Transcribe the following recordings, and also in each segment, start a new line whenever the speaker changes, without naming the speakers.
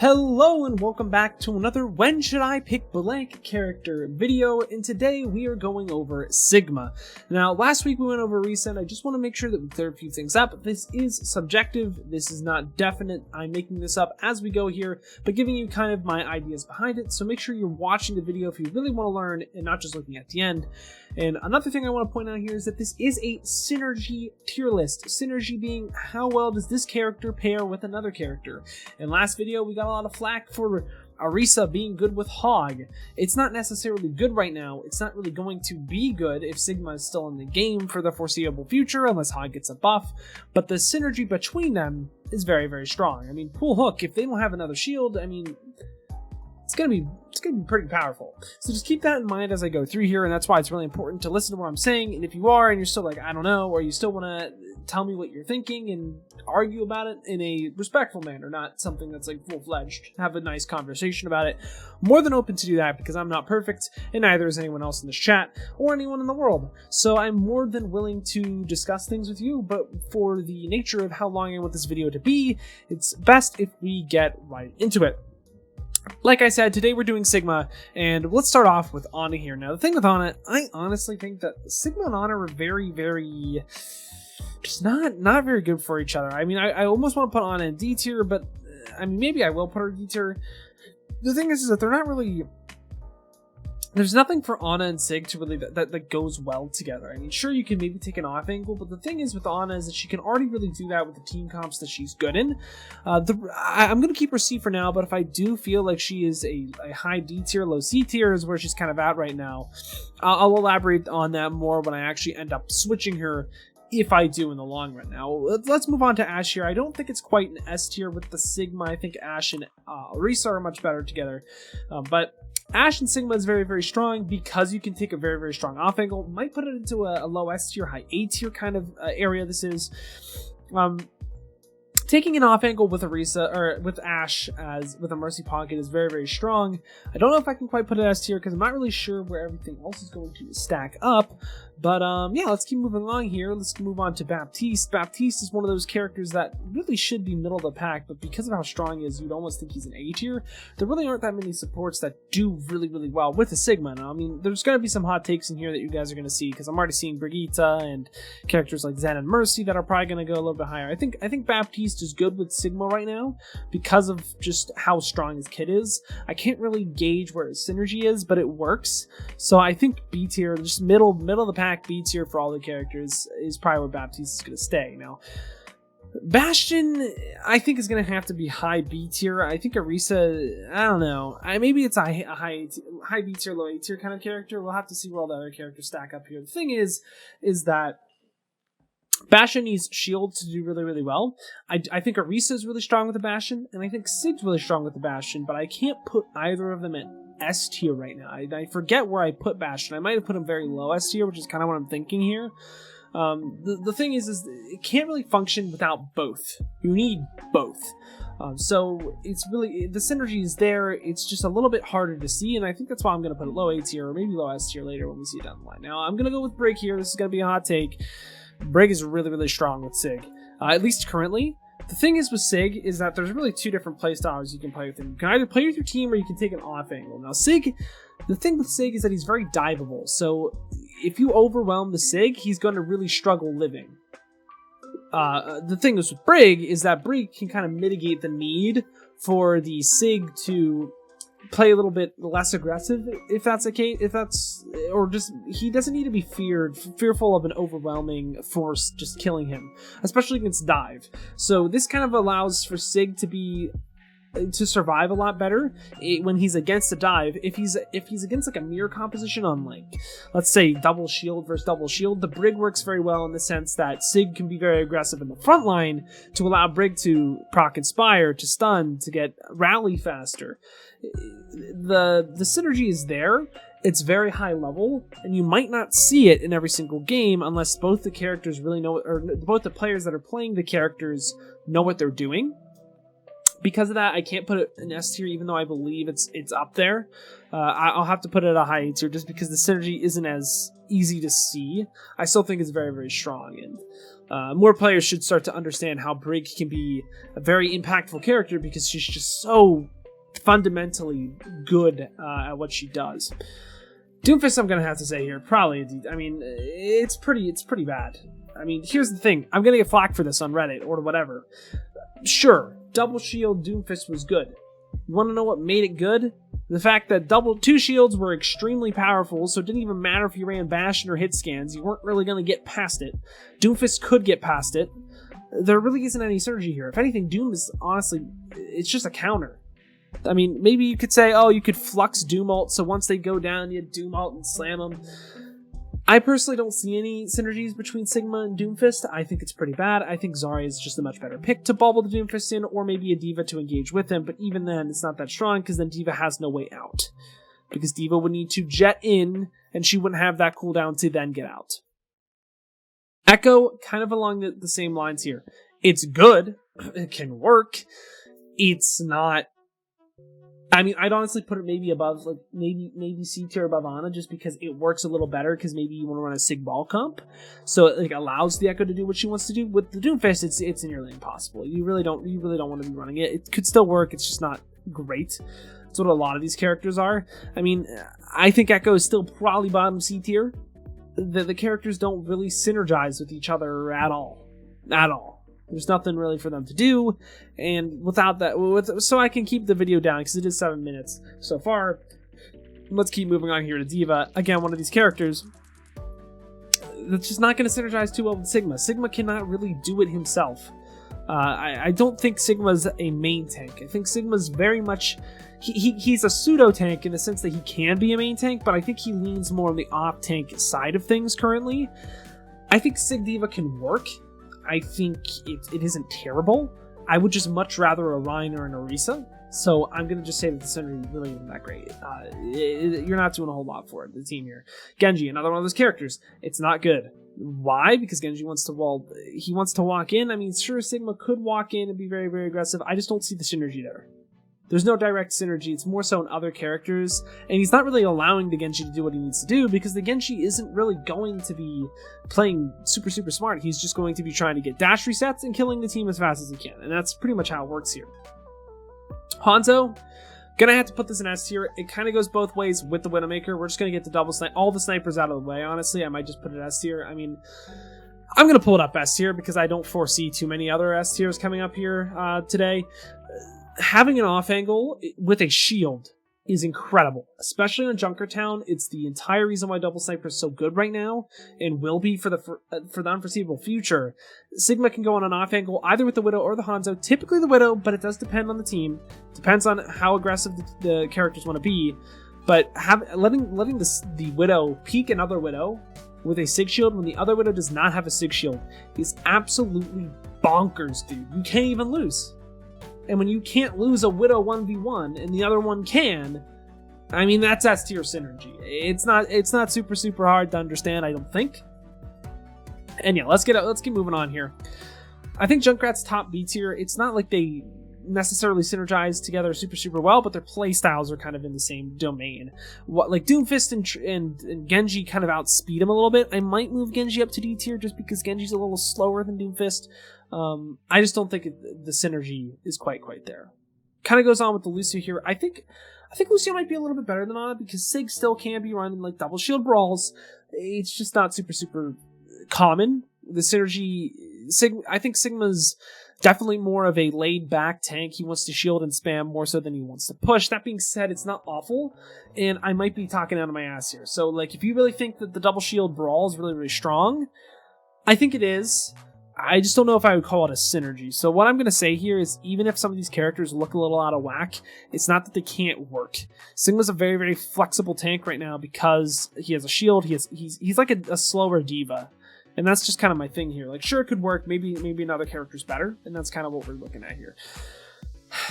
Hello and welcome back to another When Should I Pick Blank Character video, and today we are going over Sigma. Now, last week we went over Reset. I just want to make sure that we clear a few things up. This is subjective, this is not definite. I'm making this up as we go here, but giving you kind of my ideas behind it, so make sure you're watching the video if you really want to learn and not just looking at the end. And another thing I want to point out here is that this is a synergy tier list. Synergy being how well does this character pair with another character. In last video we got a lot of flack for Arisa being good with Hog. It's not necessarily good right now. It's not really going to be good if Sigma is still in the game for the foreseeable future unless Hog gets a buff, but the synergy between them is very, very strong. I mean, Pool Hook, if they don't have another shield, I mean, it's gonna be pretty powerful. So just keep that in mind as I go through here, and that's why it's really important to listen to what I'm saying. And if you are and you're still like, I don't know, or you still want to tell me what you're thinking and argue about it in a respectful manner, not something that's like full-fledged, have a nice conversation about it, more than open to do that, because I'm not perfect and neither is anyone else in this chat or anyone in the world. So I'm more than willing to discuss things with you, but for the nature of how long I want this video to be, it's best if we get right into it. Like I said, today we're doing Sigma, and let's start off with Ana here. Now, the thing with Ana, I honestly think that Sigma and Ana are very, very, just not very good for each other. I mean, I almost want to put Ana in D tier, but I mean, maybe I will put her in D tier. The thing is that they're not really, there's nothing for Ana and Sig to really that goes well together. I mean, sure, you can maybe take an off angle, but the thing is with Ana is that she can already really do that with the team comps that she's good in. I'm going to keep her C for now, but if I do feel like she is a high D tier, low C tier is where she's kind of at right now, I'll elaborate on that more when I actually end up switching her, if I do in the long run. Now, let's move on to Ashe here. I don't think it's quite an S tier with the Sigma. I think Ashe and Arisa are much better together, but Ashe and Sigma is very, very strong because you can take a very, very strong off angle. Might put it into a low S tier, high A tier kind of area this is. Taking an off angle with Arisa, or with Ashe as with a Mercy Pocket is very, very strong. I don't know if I can quite put it S tier because I'm not really sure where everything else is going to stack up. But yeah, let's keep moving along here. Let's move on to Baptiste. Baptiste is one of those characters that really should be middle of the pack, but because of how strong he is, you'd almost think he's an A tier. There really aren't that many supports that do really, really well with the Sigma. Now, I mean, there's going to be some hot takes in here that you guys are going to see, because I'm already seeing Brigitte and characters like Zen and Mercy that are probably going to go a little bit higher. I think Baptiste is good with Sigma right now because of just how strong his kit is. I can't really gauge where his synergy is, but it works. So I think B tier, just middle of the pack, B tier for all the characters is probably where Baptiste is going to stay. Now, Bastion, I think, is going to have to be high B tier. I think Arisa, I don't know. Maybe it's a high B tier, low A tier kind of character. We'll have to see where all the other characters stack up here. The thing is that Bastion needs shield to do really, really well. I think Arisa is really strong with the Bastion, and I think Sig's really strong with the Bastion, but I can't put either of them in S tier right now. I forget where I put Bastion. I might have put him very low S tier, which is kind of what I'm thinking here. The thing is it can't really function without both. You need both. So it's really, the synergy is there, it's just a little bit harder to see, and I think that's why I'm going to put it low A tier, or maybe low S tier later when we see it down the line. Now, I'm going to go with Brig here. This is going to be a hot take. Brig is really, really strong with Sig, at least currently. The thing is with Sig is that there's really two different playstyles you can play with him. You can either play with your team or you can take an off angle. Now Sig, the thing with Sig is that he's very diveable, so if you overwhelm the Sig, he's going to really struggle living. The thing is with Brig is that Brig can kind of mitigate the need for the Sig to play a little bit less aggressive, if that's the case, or just, he doesn't need to be fearful of an overwhelming force just killing him, especially against dive. So this kind of allows for Sig to survive a lot better when he's against a dive. If he's against like a mirror composition on, like, let's say double shield versus double shield, the Brig works very well in the sense that Sig can be very aggressive in the front line to allow Brig to proc inspire, to stun, to get rally faster. The synergy is there. It's very high level, and you might not see it in every single game unless both the characters really know, or both the players that are playing the characters know what they're doing. Because of that, I can't put it in S tier, even though I believe it's up there. I'll have to put it at a high A tier just because the synergy isn't as easy to see. I still think it's very, very strong, and more players should start to understand how Brig can be a very impactful character because she's just so fundamentally good at what she does. Doomfist, I'm gonna have to say here, probably a D. I mean, it's pretty bad. I mean, here's the thing. I'm gonna get flack for this on Reddit or whatever. Sure, double shield Doomfist was good. You want to know what made it good? The fact that two shields were extremely powerful, so it didn't even matter if you ran Bastion or hit scans. You weren't really going to get past it. Doomfist could get past it. There really isn't any synergy here. If anything, Doom is honestly, it's just a counter. I mean, maybe you could say, oh, you could flux Doom ult, so once they go down, you Doom ult and slam them. I personally don't see any synergies between Sigma and Doomfist. I think it's pretty bad. I think Zarya is just a much better pick to bubble the Doomfist in, or maybe a Diva to engage with him, but even then, it's not that strong, because then Diva has no way out. Because Diva would need to jet in, and she wouldn't have that cooldown to then get out. Echo, kind of along the same lines here. It's good. It can work. It's not... I mean, I'd honestly put it maybe above, like, maybe C tier above Ana, just because it works a little better, because maybe you want to run a Sig Ball comp, so it, like, allows the Echo to do what she wants to do. With the Doomfist, it's nearly impossible. You really don't want to be running it. It could still work, it's just not great. That's what a lot of these characters are. I mean, I think Echo is still probably bottom C tier. The characters don't really synergize with each other at all. At all. There's nothing really for them to do, and without that, so I can keep the video down because it is 7 minutes so far. Let's keep moving on here to Diva. Again, one of these characters that's just not going to synergize too well with Sigma. Sigma cannot really do it himself. I don't think Sigma's a main tank. I think Sigma's very much... He's a pseudo tank in the sense that he can be a main tank, but I think he leans more on the off tank side of things currently. I think Sig Diva can work. I think it isn't terrible. I would just much rather a Rhine or an Orisa. So I'm going to just say that the synergy really isn't that great. You're not doing a whole lot for it, the team here. Genji, another one of those characters. It's not good. Why? Because Genji wants to, well, he wants to walk in. I mean, sure, Sigma could walk in and be very, very aggressive. I just don't see the synergy there. There's no direct synergy. It's more so in other characters. And he's not really allowing the Genji to do what he needs to do because the Genji isn't really going to be playing super, super smart. He's just going to be trying to get dash resets and killing the team as fast as he can. And that's pretty much how it works here. Hanzo, gonna have to put this in S tier. It kind of goes both ways with the Widowmaker. We're just gonna get the double snipe, all the snipers out of the way. Honestly, I might just put it S tier. I mean, I'm gonna pull it up S tier because I don't foresee too many other S tiers coming up here today. Having an off angle with a shield is incredible, especially on Junkertown. It's the entire reason why double sniper is so good right now, and will be for the unforeseeable future. Sigma can go on an off angle either with the Widow or the Hanzo. Typically the Widow, but it does depend on the team. Depends on how aggressive the characters want to be. But letting the Widow peek another Widow with a Sig shield when the other Widow does not have a Sig shield is absolutely bonkers, dude. You can't even lose. And when you can't lose a Widow 1v1 and the other one can, I mean, that's S tier synergy. It's not super, super hard to understand, I don't think. And yeah, let's get moving on here. I think Junkrat's top B tier. It's not like they necessarily synergize together super, super well, but their playstyles are kind of in the same domain. Like Doomfist and Genji kind of outspeed him a little bit. I might move Genji up to D tier just because Genji's a little slower than Doomfist. I just don't think the synergy is quite there. Kind of goes on with the Lucio here. I think Lucio might be a little bit better than Ana because Sig still can be running like double shield brawls. It's just not super, super common. The synergy, I think Sigma's definitely more of a laid-back tank. He wants to shield and spam more so than he wants to push. That being said, it's not awful, and I might be talking out of my ass here. So, like, if you really think that the double shield brawl is really, really strong, I think it is. I just don't know if I would call it a synergy. So what I'm going to say here is even if some of these characters look a little out of whack, it's not that they can't work. Sigma's a very, very flexible tank right now because he has a shield. He's like a slower Diva. And that's just kind of my thing here. Like, sure, it could work. Maybe another character's better. And that's kind of what we're looking at here.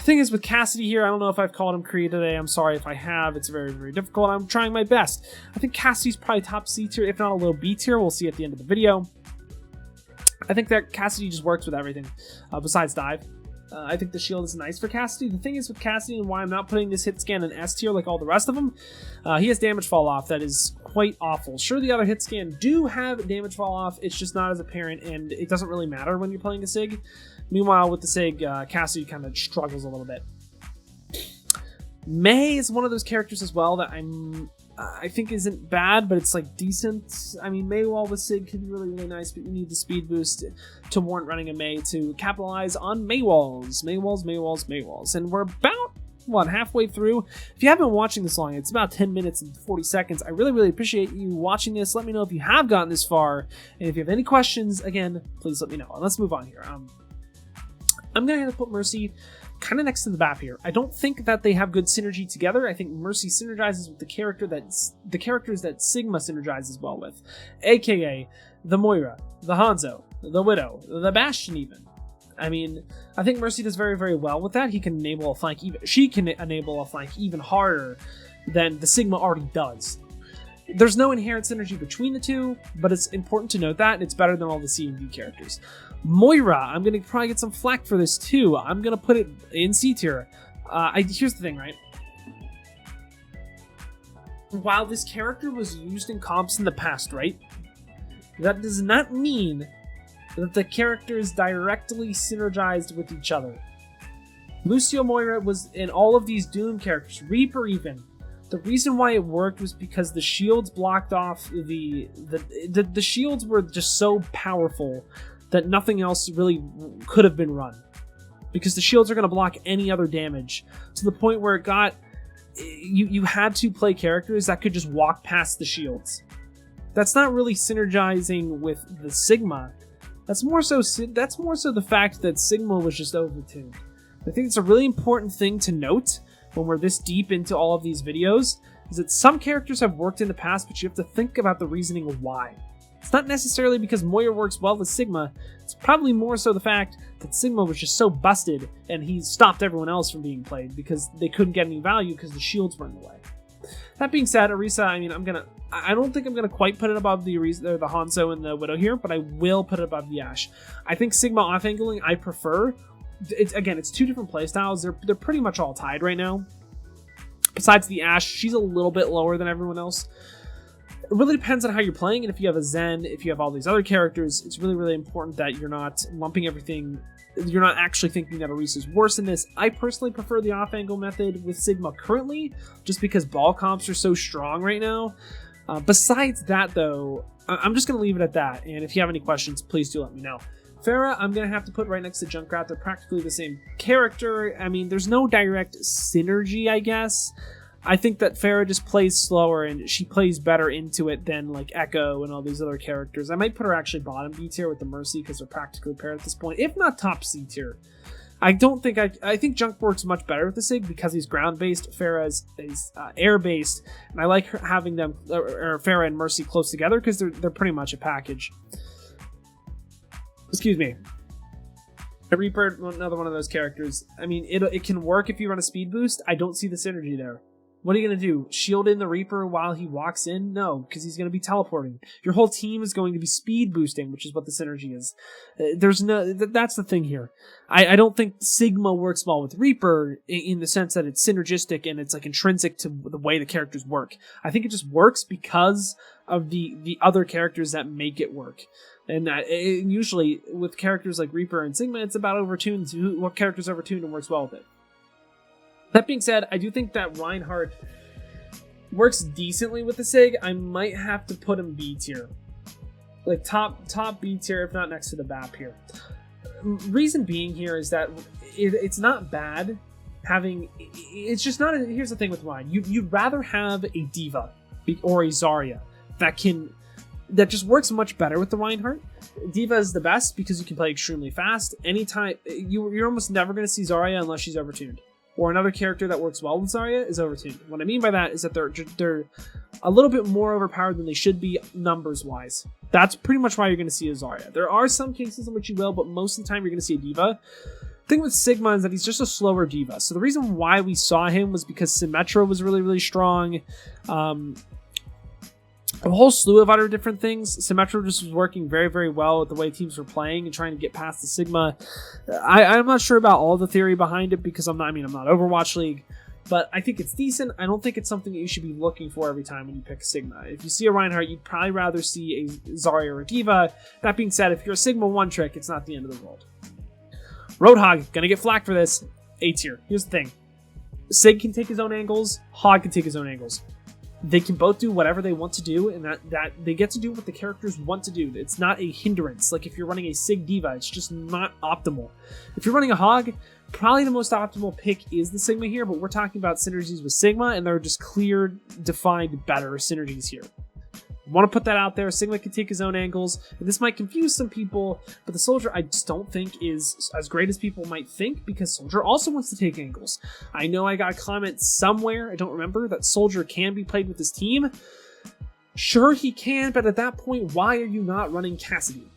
Thing is with Cassidy here, I don't know if I've called him Kree today. I'm sorry if I have. It's very, very difficult. I'm trying my best. I think Cassidy's probably top C tier, if not a little B tier. We'll see at the end of the video. I think that Cassidy just works with everything, besides dive. I think the shield is nice for Cassidy. The thing is with Cassidy and why I'm not putting this hit scan in S tier like all the rest of them, he has damage fall off that is quite awful. Sure, the other hit scan do have damage fall off. It's just not as apparent, and it doesn't really matter when you're playing a Sig. Meanwhile, with the Sig, Cassidy kind of struggles a little bit. Mei is one of those characters as well that I think isn't bad, but it's like decent. I mean, Mei Wall with Sig could be really, really nice, but you need the speed boost to warrant running a Mei to capitalize on Mei Walls. Mei Walls, Mei Walls, Mei Walls. And we're about, what, halfway through? If you haven't been watching this long, it's about 10 minutes and 40 seconds. I really, really appreciate you watching this. Let me know if you have gotten this far. And if you have any questions, again, please let me know. And let's move on here. I'm going to have to put Mercy kind of next to the Bap here. I don't think that they have good synergy together. I think Mercy synergizes with the characters that Sigma synergizes well with, aka the Moira, the Hanzo, the Widow, the Bastion even. I mean, I think Mercy does very, very well with that. She can enable a flank even harder than the Sigma already does. There's no inherent synergy between the two, but it's important to note that, and it's better than all the C and D characters. Moira, I'm going to probably get some flack for this too. I'm going to put it in C tier. Here's the thing, right? While this character was used in comps in the past, right? That does not mean that the characters directly synergized with each other. Lucio Moira was in all of these Doom characters, Reaper even. The reason why it worked was because the shields blocked off the shields were just so powerful that nothing else really could have been run. Because the shields are going to block any other damage, to the point where it got you had to play characters that could just walk past the shields. That's not really synergizing with the Sigma. That's more so the fact that Sigma was just overtuned. I think it's a really important thing to note when we're this deep into all of these videos, is that some characters have worked in the past, but you have to think about the reasoning of why. It's not necessarily because Moira works well with Sigma, it's probably more so the fact that Sigma was just so busted and he stopped everyone else from being played because they couldn't get any value because the shields were in the way. That being said, Orisa, I mean, I don't think I'm gonna quite put it above the Orisa, the Hanzo and the Widow here, but I will put it above the Ashe. I think Sigma off-angling I prefer. It's two different playstyles. They're pretty much all tied right now. Besides the Ashe, she's a little bit lower than everyone else. It really depends on how you're playing, and if you have a Zen, if you have all these other characters, it's really, really important that you're not lumping everything. You're not actually thinking that Orisa is worse than this. I personally prefer the off-angle method with Sigma currently, just because ball comps are so strong right now. Besides that, though, I'm just going to leave it at that, and if you have any questions, please do let me know. Pharah, I'm going to have to put right next to Junkrat. They're practically the same character. I mean, there's no direct synergy, I guess. I think that Pharah just plays slower and she plays better into it than like Echo and all these other characters. I might put her actually bottom B tier with the Mercy because they're practically paired at this point, if not top C tier. I think Junk works much better with the Sig because he's ground-based, Pharah is air-based, and I like having them, or Pharah and Mercy close together because they're pretty much a package. Excuse me. A Reaper, another one of those characters. I mean, it can work if you run a speed boost. I don't see the synergy there. What are you going to do? Shield in the Reaper while he walks in? No, because he's going to be teleporting. Your whole team is going to be speed boosting, which is what the synergy is. That's the thing here. I don't think Sigma works well with Reaper in the sense that it's synergistic and it's like intrinsic to the way the characters work. I think it just works because of the other characters that make it work. And usually with characters like Reaper and Sigma, it's about overtuned, what character's overtuned and works well with it. That being said, I do think that Reinhardt works decently with the Sig. I might have to put him B tier. Like top B tier, if not next to the Bap here. Reason being here is that it's not bad having... It's just not... Here's the thing with Rein. You'd rather have a Diva or a Zarya that just works much better with the Reinhardt. Diva is the best because you can play extremely fast. Anytime... You're almost never going to see Zarya unless she's overtuned. Or another character that works well with Zarya is overtuned. What I mean by that is that they're a little bit more overpowered than they should be numbers-wise. That's pretty much why you're going to see a Zarya. There are some cases in which you will, but most of the time you're going to see a Diva. The thing with Sigma is that he's just a slower Diva. So the reason why we saw him was because Symmetra was really, really strong. A whole slew of other different things. Symmetra just was working very, very well with the way teams were playing and trying to get past the Sigma. I'm not sure about all the theory behind it because I'm not Overwatch League, but I think it's decent. I don't think it's something that you should be looking for every time when you pick a Sigma. If you see a Reinhardt, you'd probably rather see a Zarya or a Diva. That being said, if you're a Sigma one trick, it's not the end of the world. Roadhog, gonna get flack for this. A tier. Here's the thing. Sig can take his own angles, Hog can take his own angles. They can both do whatever they want to do, and that they get to do what the characters want to do. It's not a hindrance. Like if you're running a Sig Diva, it's just not optimal. If you're running a Hog, probably the most optimal pick is the Sigma here, but we're talking about synergies with Sigma, and there are just clear, defined, better synergies here. I want to put that out there. Sigma can take his own angles. And this might confuse some people, but the Soldier I just don't think is as great as people might think, because Soldier also wants to take angles. I know I got a comment somewhere, I don't remember, that Soldier can be played with his team. Sure he can, but at that point, why are you not running Cassidy?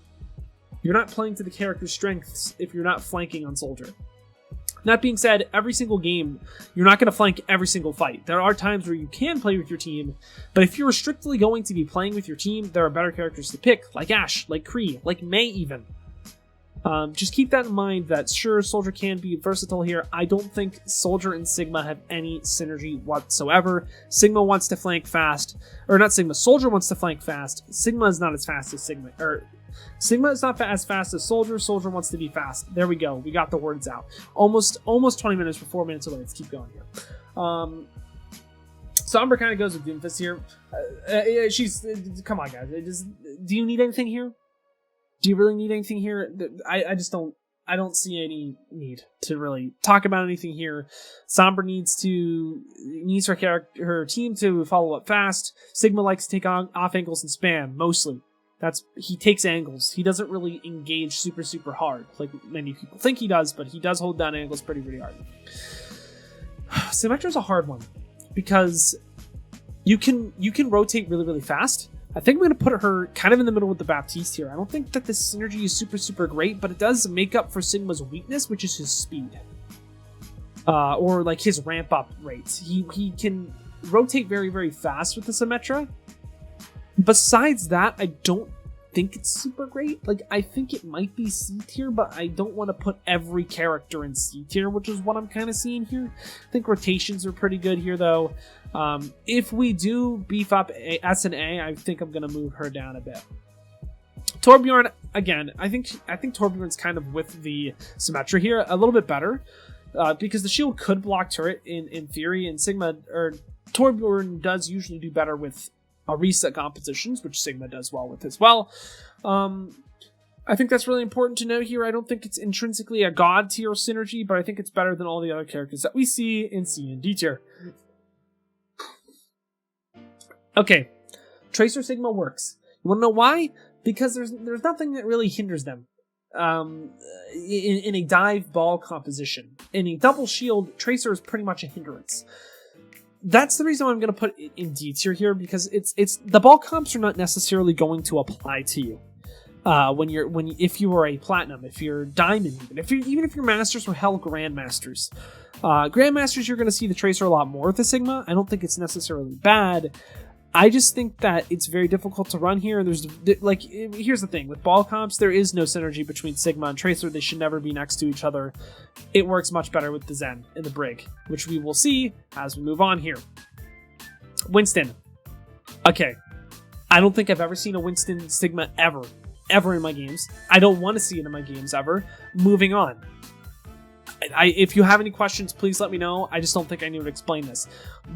You're not playing to the character's strengths if you're not flanking on Soldier. That being said, every single game, you're not going to flank every single fight. There are times where you can play with your team, but if you're strictly going to be playing with your team, there are better characters to pick, like Ashe, like Kree, like Mei even. Just keep that in mind that sure, Soldier can be versatile here. I don't think Soldier and Sigma have any synergy whatsoever. Sigma wants to flank fast, or not Sigma, Soldier wants to flank fast. Sigma is not as fast as Sigma, or Sigma is not as fast as Soldier. Soldier wants to be fast. There we go. We got the words out. Almost 20 minutes. We're 4 minutes away. Let's keep going here. Somber kind of goes with Doomfist here. Come on, guys. Do you need anything here? Do you really need anything here? I just don't. I don't see any need to really talk about anything here. Somber needs her team to follow up fast. Sigma likes to take off angles and spam mostly. He takes angles. He doesn't really engage super hard like many people think he does, but he does hold down angles pretty hard. Symmetra's a hard one because you can rotate really fast. I think I'm going to put her kind of in the middle with the Baptiste here. I don't think that this synergy is super great, but it does make up for Sigma's weakness, which is his speed. Or like his ramp up rates. He can rotate very fast with the Symmetra. Besides that, I don't think it's super great. Like, I think it might be C tier, but I don't want to put every character in C tier, which is what I'm kind of seeing here. I think rotations are pretty good here, though. If we do beef up S and A, I think I'm going to move her down a bit. Torbjorn, again, I think Torbjorn's kind of with the Symmetra here a little bit better, because the shield could block turret in theory, and Torbjorn does usually do better with reset compositions, which Sigma does well with as well. I think that's really important to note here. I don't think it's intrinsically a god tier synergy, but I think it's better than all the other characters that we see in C and D tier. Okay, Tracer Sigma works. You want to know why? Because there's nothing that really hinders them. In a dive ball composition. In a double shield, Tracer is pretty much a hindrance. That's the reason I'm going to put it in D tier here, because it's the ball comps are not necessarily going to apply to you if you are a platinum, if you're diamond, even if you're masters or hell grandmasters. Grandmasters, you're going to see the Tracer a lot more with the Sigma. I don't think it's necessarily bad. I just think that it's very difficult to run here. Here's the thing. With ball comps, there is no synergy between Sigma and Tracer. They should never be next to each other. It works much better with the Zen and the Brig, which we will see as we move on here. Winston. Okay. I don't think I've ever seen a Winston Sigma ever in my games. I don't want to see it in my games ever. Moving on. If you have any questions, please let me know. I just don't think I need to explain this.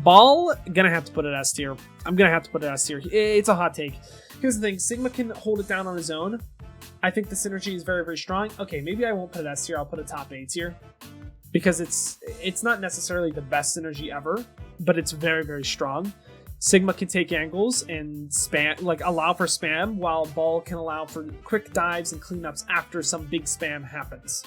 Ball, gonna have to put it S tier. I'm gonna have to put it S tier. It's a hot take. Here's the thing. Sigma can hold it down on his own. I think the synergy is very strong. Okay, maybe I won't put it S tier. I'll put it top A tier. Because it's not necessarily the best synergy ever, but it's very strong. Sigma can take angles and spam, allow for spam, while Ball can allow for quick dives and cleanups after some big spam happens.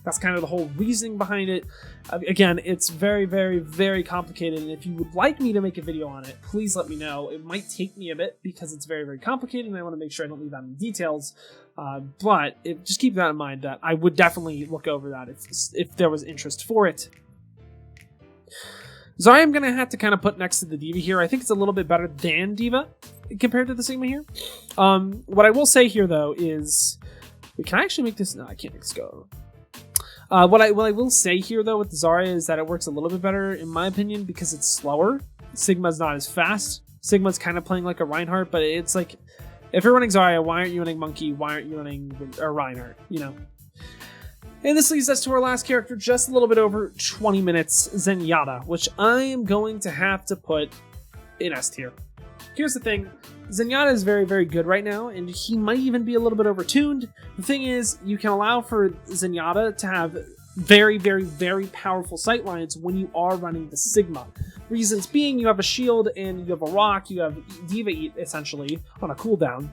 That's kind of the whole reasoning behind it. Again, it's very complicated, and if you would like me to make a video on it, please let me know. It might take me a bit because it's very complicated, and I want to make sure I don't leave out any details. But just keep that in mind that I would definitely look over that if there was interest for it. Zarya, I'm going to have to kind of put next to the Diva here. I think it's a little bit better than Diva compared to the Sigma here. What I will say here, though, is... Can I actually make this... No, I can't make this go. What I will say here, though, with Zarya is that it works a little bit better, in my opinion, because it's slower. Sigma's not as fast. Sigma's kind of playing like a Reinhardt, but it's like... If you're running Zarya, why aren't you running Monkey? Why aren't you running Reinhardt? You know? And this leads us to our last character, just a little bit over 20 minutes, Zenyatta, which I am going to have to put in S tier. Here's the thing, Zenyatta is very, very good right now, and he might even be a little bit overtuned. The thing is, you can allow for Zenyatta to have very, very, very powerful sightlines when you are running the Sigma. Reasons being, you have a shield and you have a rock, you have Diva Eat, essentially, on a cooldown.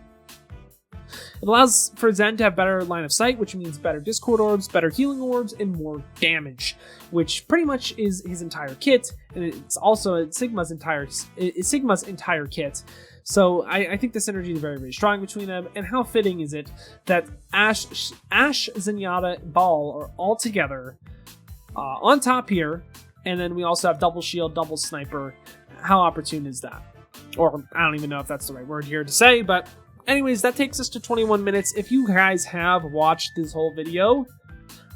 It allows for Zen to have better line of sight, which means better Discord orbs, better healing orbs, and more damage, which pretty much is his entire kit, and it's also Sigma's entire kit. So I think the synergy is very, very strong between them, and how fitting is it that Ashe, Zenyatta, Ball are all together on top here, and then we also have double shield, double sniper. How opportune is that? Or I don't even know if that's the right word here to say, but anyways, that takes us to 21 minutes. If you guys have watched this whole video,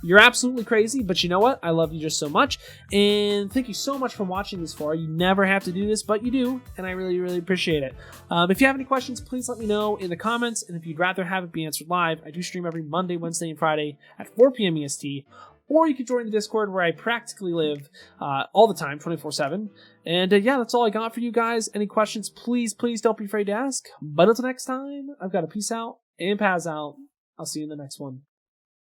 you're absolutely crazy, but you know what? I love you just so much, and thank you so much for watching this far. You never have to do this, but you do, and I really, really appreciate it. If you have any questions, please let me know in the comments, and if you'd rather have it be answered live, I do stream every Monday, Wednesday, and Friday at 4 p.m. EST, or you can join the Discord where I practically live all the time, 24/7. And yeah, that's all I got for you guys. Any questions, please, please don't be afraid to ask. But until next time, I've got a peace out and Paz out. I'll see you in the next one.